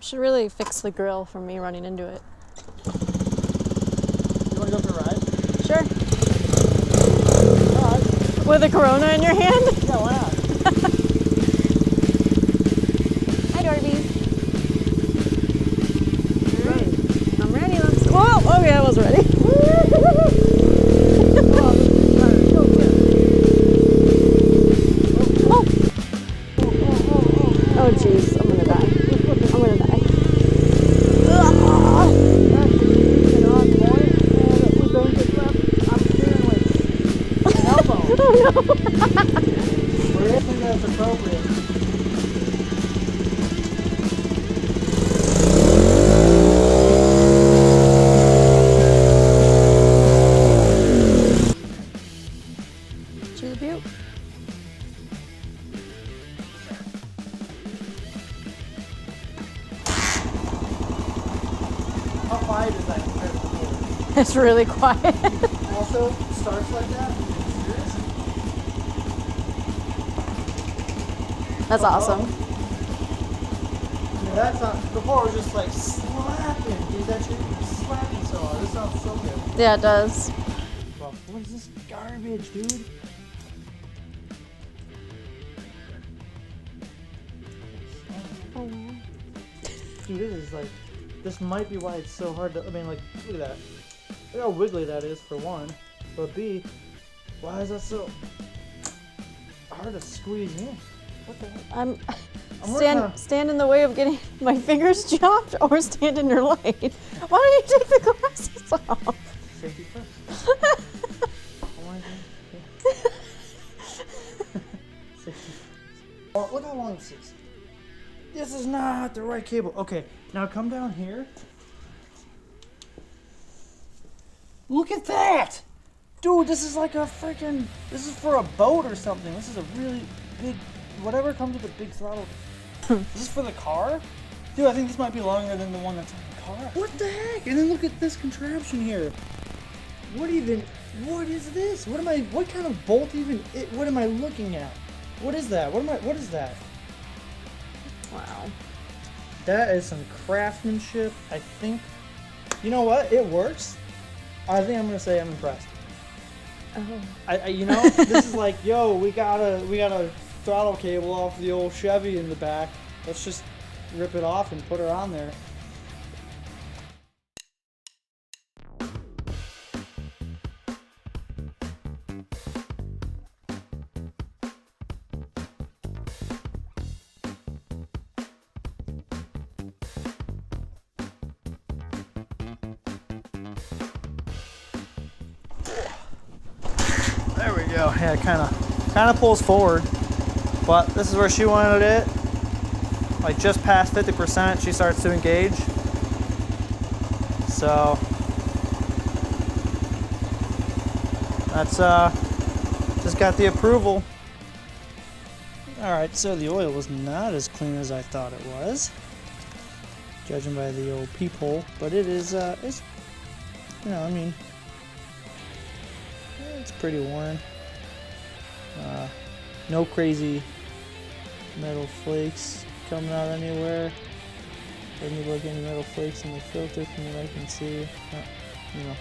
Should really fix the grill from me running into it. You want to go for a ride? Sure. All right. With a Corona in your hand? Yeah, why not? Hi, Dorby. Ready? I'm ready. Let's. Whoa! Okay, I was ready. Oh, jeez. I'm gonna die. I'm gonna die. Oh, no. Where do you think that's appropriate? To the butte. How quiet is that compared to before? It's really quiet. Also, starts like that? Are you serious? That's awesome. I mean, that's not, before it was just like slapping, dude, that shit was slapping so hard. This sounds so good. Yeah, it does. Well, what is this garbage, dude? Dude, this is like, this might be why it's so hard to, I mean, like, look at that. Look how wiggly that is, for one. But B, why is that so hard to squeeze in? What the heck? I'm working on- stand in the way of getting my fingers chopped, or stand in your light. Why don't you take the glasses off? Safety first. Safety first. Oh, look how long this is. This is not the right cable. Okay, now come down here. Look at that! Dude, this is like a freaking, this is for a boat or something. This is a really big, whatever comes with a big throttle. Is this for the car? Dude, I think this might be longer than the one that's in the car. What the heck? And then look at this contraption here. What is this? What kind of bolt even, what am I looking at? What is that? What is that? Wow. That is some craftsmanship. I think, you know what? It works. I think I'm gonna say I'm impressed. Oh. You know, this is like, yo, we got a throttle cable off the old Chevy in the back. Let's just rip it off and put her on there. There we go. Yeah, it kind of pulls forward, but this is where she wanted it. Like just past 50%, she starts to engage. So that's just got the approval. All right, so the oil was not as clean as I thought it was, judging by the old peephole. But it is, it's, you know, I mean, it's pretty worn. No crazy metal flakes coming out anywhere. Doesn't look like any metal flakes in the filter from what I can see. You know,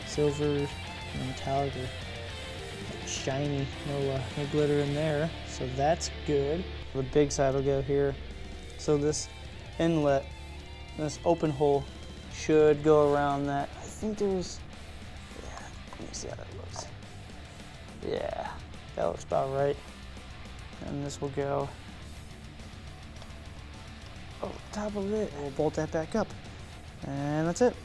silver, you know, metallic or shiny. No glitter in there, so that's good. The big side will go here. So this inlet, this open hole, should go around that. I think there's. Yeah, let me see how that looks. Yeah, that looks about right. And this will go over top of it. We'll bolt that back up. And that's it.